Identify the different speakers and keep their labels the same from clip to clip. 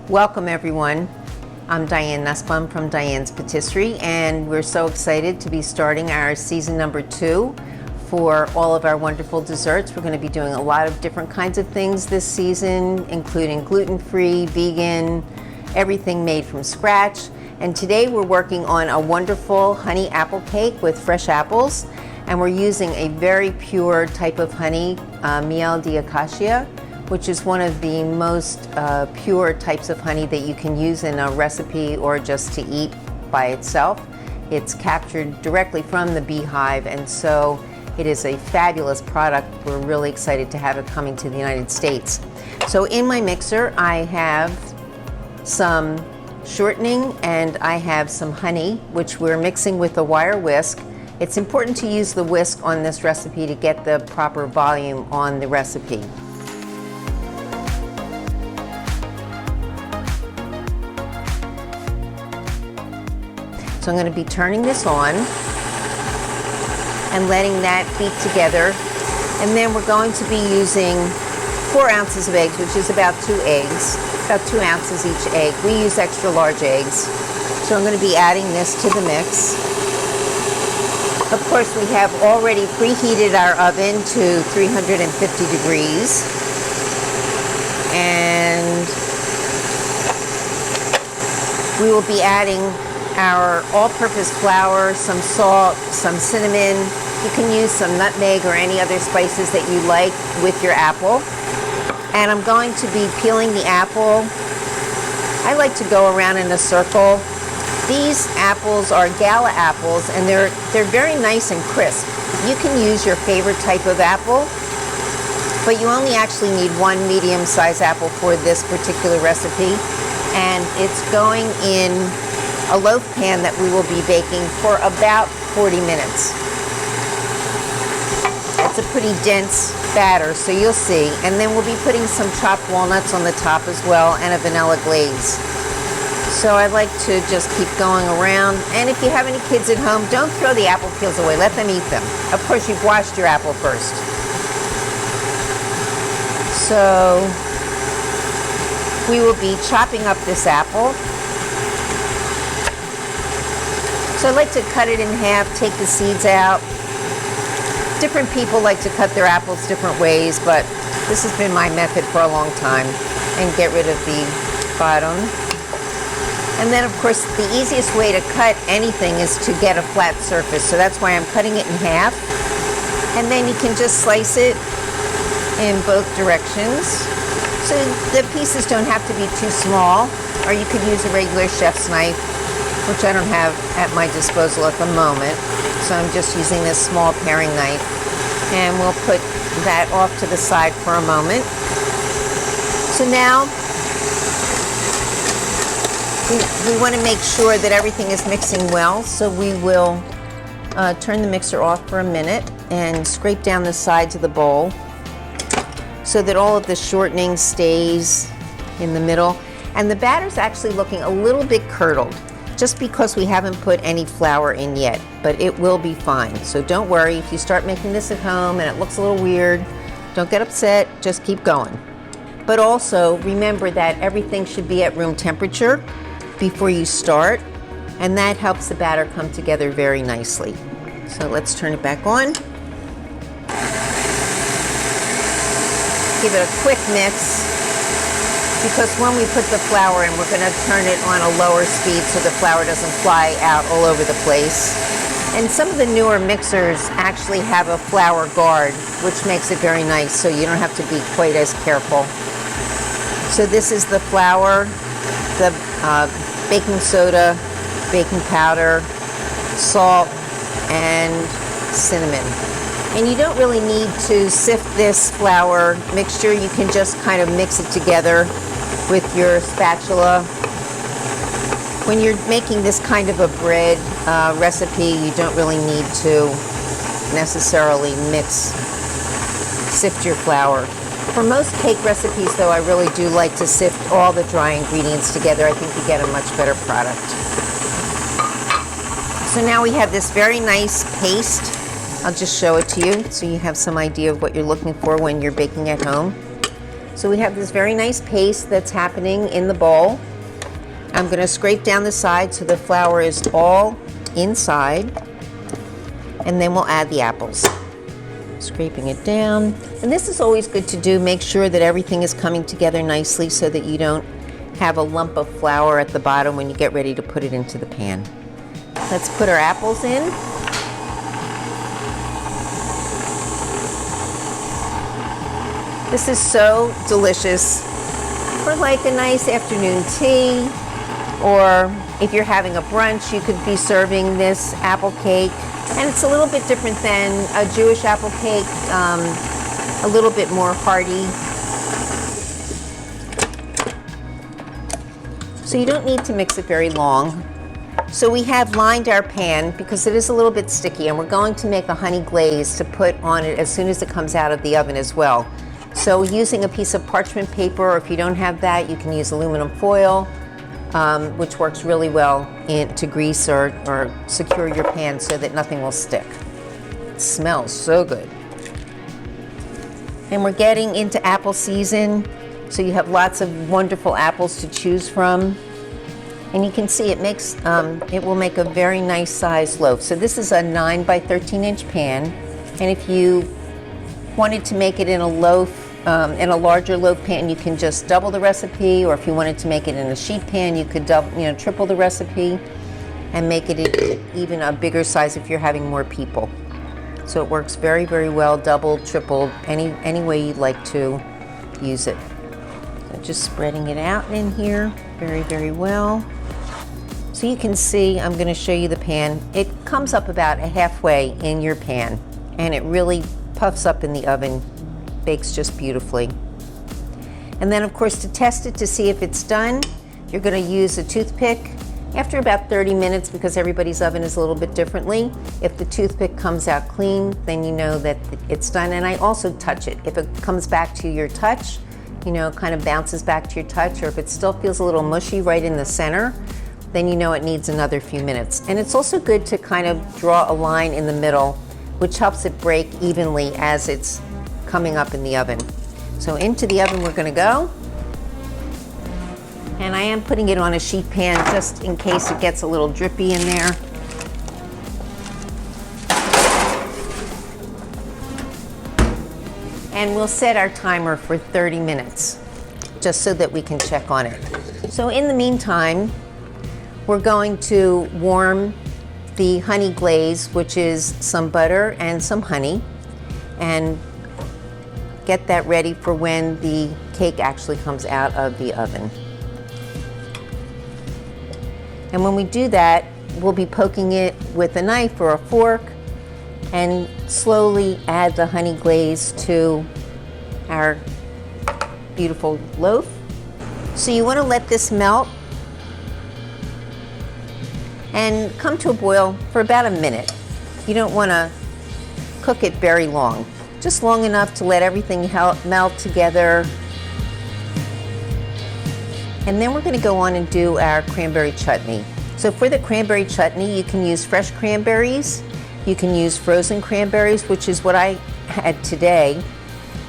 Speaker 1: Welcome everyone. I'm Diane Nussbaum from Diane's Patisserie, and we're so excited to be starting our season number 2 for all of our wonderful desserts. We're going to be doing a lot of different kinds of things this season, including gluten-free, vegan, everything made from scratch. And today we're working on a wonderful honey apple cake with fresh apples, and we're using a very pure type of honey, miel de acacia, which is one of the most pure types of honey that you can use in a recipe or just to eat by itself. It's captured directly from the beehive, and so it is a fabulous product. We're really excited to have it coming to the United States. So in my mixer, I have some shortening and I have some honey, which we're mixing with a wire whisk. It's important to use the whisk on this recipe to get the proper volume on the recipe. So I'm going to be turning this on and letting that beat together. And then we're going to be using 4 ounces of eggs, which is about 2 eggs, about 2 ounces each egg. We use extra large eggs. So I'm going to be adding this to the mix. Of course, we have already preheated our oven to 350 degrees. And we will be adding our all-purpose flour, some salt, some cinnamon. You can use some nutmeg or any other spices that you like with your apple. And I'm going to be peeling the apple. I like to go around in a circle. These apples are gala apples, and they're very nice and crisp. You can use your favorite type of apple, but you only actually need 1 medium-sized apple for this particular recipe. And it's going in a loaf pan that we will be baking for about 40 minutes. It's a pretty dense batter, so you'll see. And then we'll be putting some chopped walnuts on the top as well, and a vanilla glaze. So I like to just keep going around. And if you have any kids at home, don't throw the apple peels away. Let them eat them. Of course, you've washed your apple first. So we will be chopping up this apple. So I like to cut it in half, take the seeds out. Different people like to cut their apples different ways, but this has been my method for a long time. And get rid of the bottom. And then of course the easiest way to cut anything is to get a flat surface. So that's why I'm cutting it in half. And then you can just slice it in both directions. So the pieces don't have to be too small, or you could use a regular chef's knife, which I don't have at my disposal at the moment. So I'm just using this small paring knife. And we'll put that off to the side for a moment. So now we want to make sure that everything is mixing well. So we will turn the mixer off for a minute and scrape down the sides of the bowl so that all of the shortening stays in the middle. And the batter's actually looking a little bit curdled, just because we haven't put any flour in yet, but it will be fine. So don't worry if you start making this at home and it looks a little weird. Don't get upset, just keep going. But also remember that everything should be at room temperature before you start, and that helps the batter come together very nicely. So let's turn it back on. Give it a quick mix, because when we put the flour in, we're going to turn it on a lower speed so the flour doesn't fly out all over the place. And some of the newer mixers actually have a flour guard, which makes it very nice, so you don't have to be quite as careful. So this is the flour, the baking soda, baking powder, salt, and cinnamon. And you don't really need to sift this flour mixture. You can just kind of mix it together with your spatula. When you're making this kind of a bread recipe, you don't really need to necessarily sift your flour. For most cake recipes, though, I really do like to sift all the dry ingredients together. I think you get a much better product. So now we have this very nice paste. I'll just show it to you so you have some idea of what you're looking for when you're baking at home. So we have this very nice paste that's happening in the bowl. I'm going to scrape down the side so the flour is all inside, and then we'll add the apples. Scraping it down. And this is always good to do. Make sure that everything is coming together nicely so that you don't have a lump of flour at the bottom when you get ready to put it into the pan. Let's put our apples in. This is so delicious for like a nice afternoon tea, or if you're having a brunch, you could be serving this apple cake. And it's a little bit different than a Jewish apple cake, a little bit more hearty. So you don't need to mix it very long. So we have lined our pan because it is a little bit sticky, and we're going to make a honey glaze to put on it as soon as it comes out of the oven as well. So using a piece of parchment paper, or if you don't have that, you can use aluminum foil, which works really well to grease or secure your pan so that nothing will stick. It smells so good. And we're getting into apple season, so you have lots of wonderful apples to choose from. And you can see it will make a very nice sized loaf. So this is a 9 by 13 inch pan, and if you wanted to make it in a loaf, in a larger loaf pan, you can just double the recipe, or if you wanted to make it in a sheet pan, you could triple the recipe and make it even a bigger size if you're having more people. So it works very, very well, double, triple, any way you'd like to use it. So just spreading it out in here very, very well. So you can see, I'm going to show you the pan. It comes up about halfway in your pan, and it really puffs up in the oven, bakes just beautifully. And then of course, to test it to see if it's done, you're going to use a toothpick after about 30 minutes, because everybody's oven is a little bit differently. If the toothpick comes out clean, then you know that it's done. And I also touch it. If it comes back to your touch, kind of bounces back to your touch, or if it still feels a little mushy right in the center, then you know it needs another few minutes. And it's also good to kind of draw a line in the middle, which helps it break evenly as it's coming up in the oven. So into the oven we're going to go. And I am putting it on a sheet pan just in case it gets a little drippy in there. And we'll set our timer for 30 minutes, just so that we can check on it. So in the meantime, we're going to warm the honey glaze, which is some butter and some honey, and get that ready for when the cake actually comes out of the oven. And when we do that, we'll be poking it with a knife or a fork and slowly add the honey glaze to our beautiful loaf. So you want to let this melt and come to a boil for about a minute. You don't want to cook it very long, just long enough to let everything melt together. And then we're going to go on and do our cranberry chutney. So for the cranberry chutney, you can use fresh cranberries, you can use frozen cranberries, which is what I had today.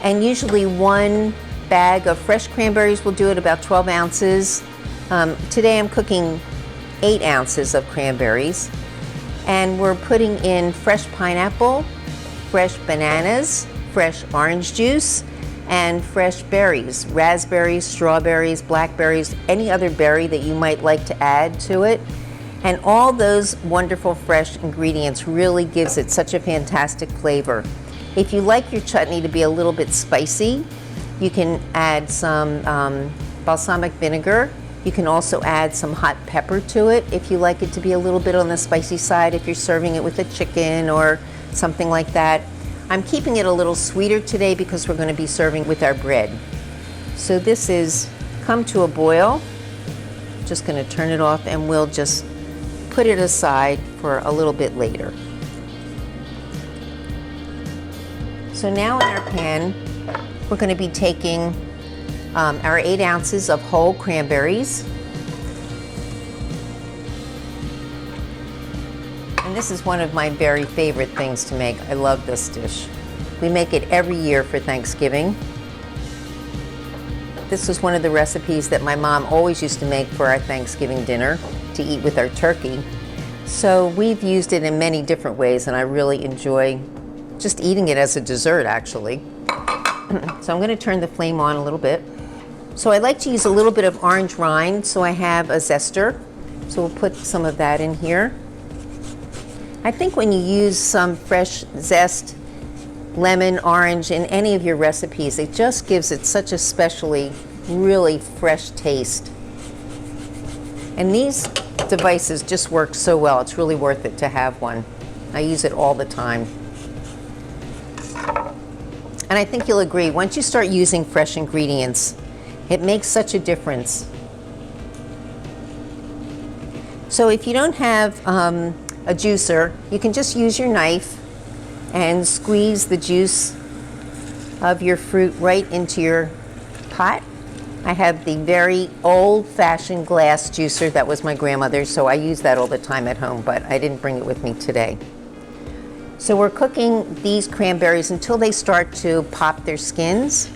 Speaker 1: And usually one bag of fresh cranberries will do it, about 12 ounces. Today I'm cooking 8 ounces of cranberries. And we're putting in fresh pineapple, fresh bananas, fresh orange juice, and fresh berries, raspberries, strawberries, blackberries, any other berry that you might like to add to it. And all those wonderful fresh ingredients really gives it such a fantastic flavor. If you like your chutney to be a little bit spicy, you can add some balsamic vinegar. You can also add some hot pepper to it if you like it to be a little bit on the spicy side, if you're serving it with a chicken or something like that. I'm keeping it a little sweeter today because we're going to be serving with our bread. So this is come to a boil. Just going to turn it off, and we'll just put it aside for a little bit later. So now in our pan, we're going to be taking our 8 ounces of whole cranberries. And this is one of my very favorite things to make. I love this dish. We make it every year for Thanksgiving. this was one of the recipes that my mom always used to make for our Thanksgiving dinner to eat with our turkey. So we've used it in many different ways, and I really enjoy just eating it as a dessert, actually. So I'm going to turn the flame on a little bit. So I like to use a little bit of orange rind, so I have a zester. So we'll put some of that in here. I think when you use some fresh zest, lemon, orange in any of your recipes, it just gives it such a specially, really fresh taste. And these devices just work so well. It's really worth it to have one. I use it all the time. And I think you'll agree, once you start using fresh ingredients, it makes such a difference. So if you don't have a juicer, you can just use your knife and squeeze the juice of your fruit right into your pot. I have the very old-fashioned glass juicer that was my grandmother's, so I use that all the time at home, but I didn't bring it with me today. So we're cooking these cranberries until they start to pop their skins.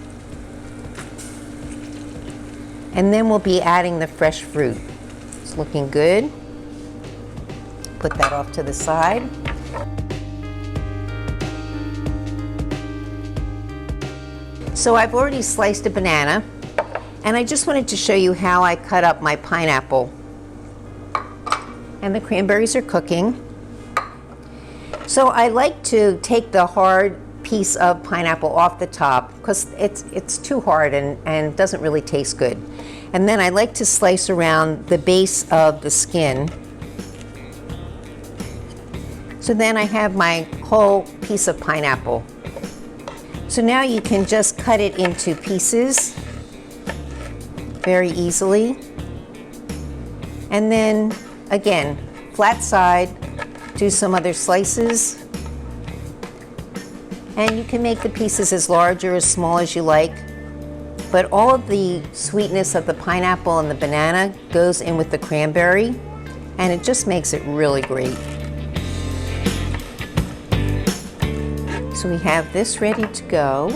Speaker 1: And then we'll be adding the fresh fruit. It's looking good. Put that off to the side. So I've already sliced a banana, and I just wanted to show you how I cut up my pineapple. And the cranberries are cooking. So I like to take the hard piece of pineapple off the top because it's too hard and doesn't really taste good. And then I like to slice around the base of the skin. So then I have my whole piece of pineapple. So now you can just cut it into pieces very easily. And then again, flat side, do some other slices. And you can make the pieces as large or as small as you like. But all of the sweetness of the pineapple and the banana goes in with the cranberry, and it just makes it really great. So we have this ready to go.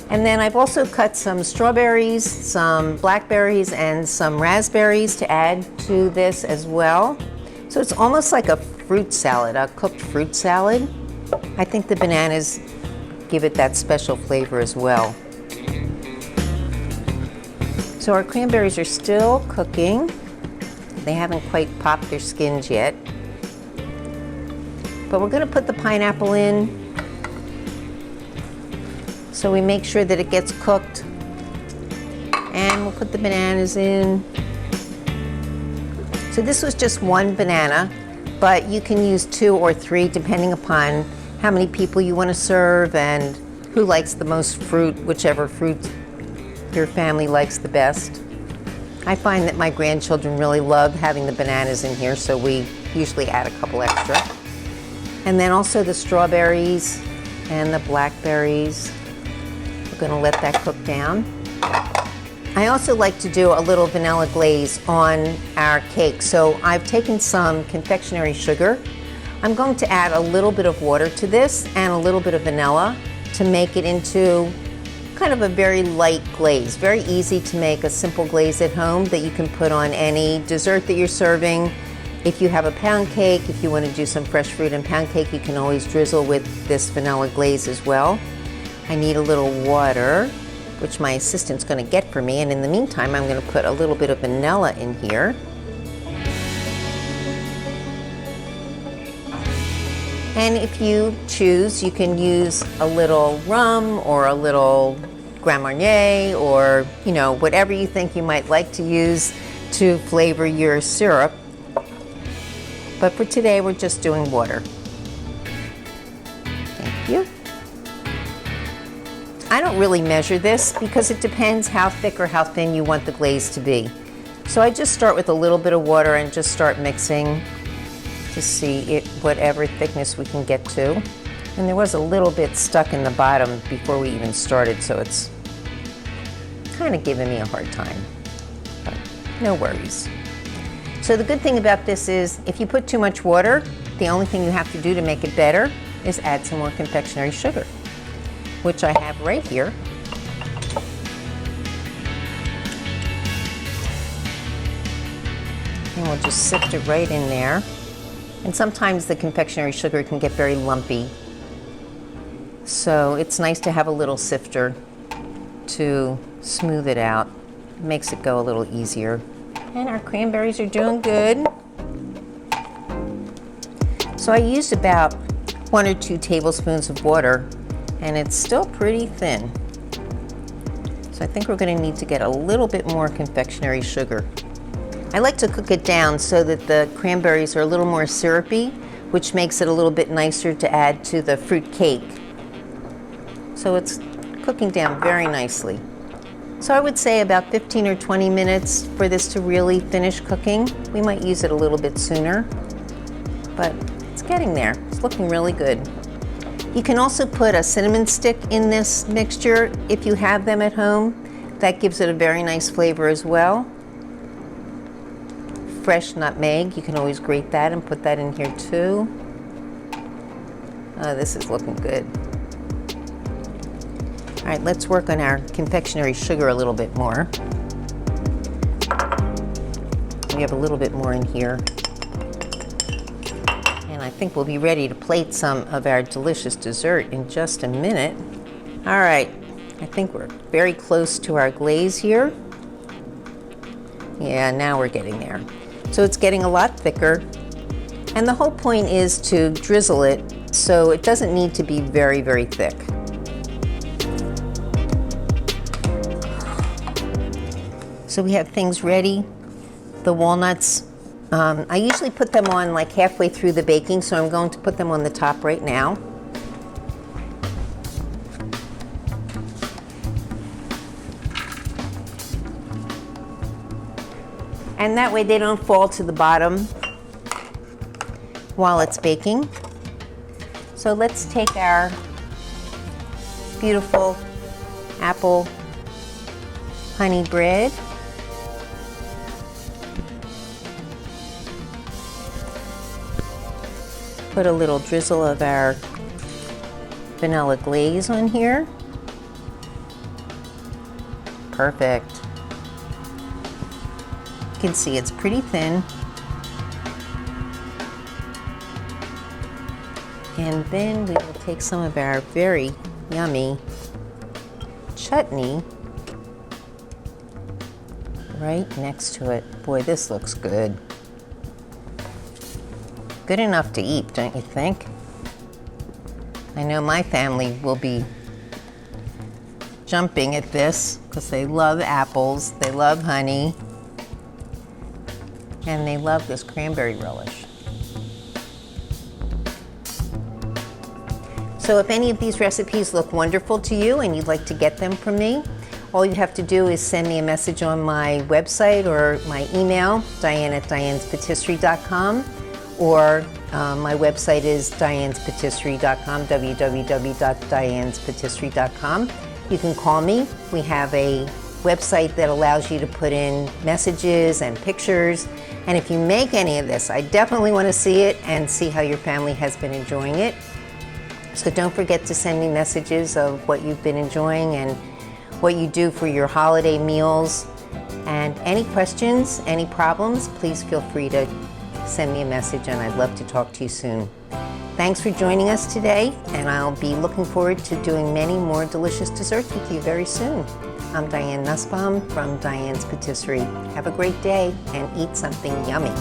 Speaker 1: And then I've also cut some strawberries, some blackberries, and some raspberries to add to this as well. So it's almost like a fruit salad, a cooked fruit salad. I think the bananas give it that special flavor as well. So our cranberries are still cooking. They haven't quite popped their skins yet. But we're going to put the pineapple in. So we make sure that it gets cooked, and we'll put the bananas in. So this was just one banana, but you can use 2 or 3 depending upon how many people you want to serve and who likes the most fruit, whichever fruit your family likes the best. I find that my grandchildren really love having the bananas in here, so we usually add a couple extra. And then also the strawberries and the blackberries. We're going to let that cook down. I also like to do a little vanilla glaze on our cake. So I've taken some confectionery sugar. I'm going to add a little bit of water to this and a little bit of vanilla to make it into kind of a very light glaze. Very easy to make a simple glaze at home that you can put on any dessert that you're serving. If you have a pound cake, if you want to do some fresh fruit and pound cake, you can always drizzle with this vanilla glaze as well. I need a little water, which my assistant's going to get for me, and in the meantime I'm going to put a little bit of vanilla in here. And if you choose, you can use a little rum or a little Grand Marnier, or whatever you think you might like to use to flavor your syrup. But for today we're just doing water. Thank you. I don't really measure this because it depends how thick or how thin you want the glaze to be. So I just start with a little bit of water and just start mixing to see whatever thickness we can get to. And there was a little bit stuck in the bottom before we even started, so it's kind of giving me a hard time, but no worries. So the good thing about this is if you put too much water, the only thing you have to do to make it better is add some more confectionery sugar, which I have right here. And we'll just sift it right in there. And sometimes the confectionery sugar can get very lumpy. So it's nice to have a little sifter to smooth it out. It makes it go a little easier. And our cranberries are doing good. So I used about 1 or 2 tablespoons of water, and it's still pretty thin. So I think we're going to need to get a little bit more confectionery sugar. I like to cook it down so that the cranberries are a little more syrupy, which makes it a little bit nicer to add to the fruit cake. So it's cooking down very nicely. So I would say about 15 or 20 minutes for this to really finish cooking. We might use it a little bit sooner, but it's getting there. It's looking really good. You can also put a cinnamon stick in this mixture if you have them at home. That gives it a very nice flavor as well. Fresh nutmeg, you can always grate that and put that in here too. Oh, this is looking good. All right, let's work on our confectionery sugar a little bit more. We have a little bit more in here. And I think we'll be ready to plate some of our delicious dessert in just a minute. All right, I think we're very close to our glaze here. Yeah, now we're getting there. So it's getting a lot thicker. And the whole point is to drizzle it so it doesn't need to be very, very thick. So we have things ready. The walnuts, I usually put them on like halfway through the baking, so I'm going to put them on the top right now. And that way they don't fall to the bottom while it's baking. So let's take our beautiful apple honey bread. Put a little drizzle of our vanilla glaze on here. Perfect. You can see it's pretty thin. And then we will take some of our very yummy chutney right next to it. Boy, this looks good. Good enough to eat, don't you think? I know my family will be jumping at this because they love apples, they love honey, and they love this cranberry relish. So if any of these recipes look wonderful to you and you'd like to get them from me, all you have to do is send me a message on my website or my email, diane@dianespatisserie.com, or my website is dianespatisserie.com, www.dianespatisserie.com. You can call me. We have a website that allows you to put in messages and pictures. And if you make any of this, I definitely want to see it and see how your family has been enjoying it. So don't forget to send me messages of what you've been enjoying and what you do for your holiday meals. And any questions, any problems, please feel free to send me a message, and I'd love to talk to you soon. Thanks for joining us today, and I'll be looking forward to doing many more delicious desserts with you very soon. I'm Diane Nussbaum from Diane's Patisserie. Have a great day and eat something yummy.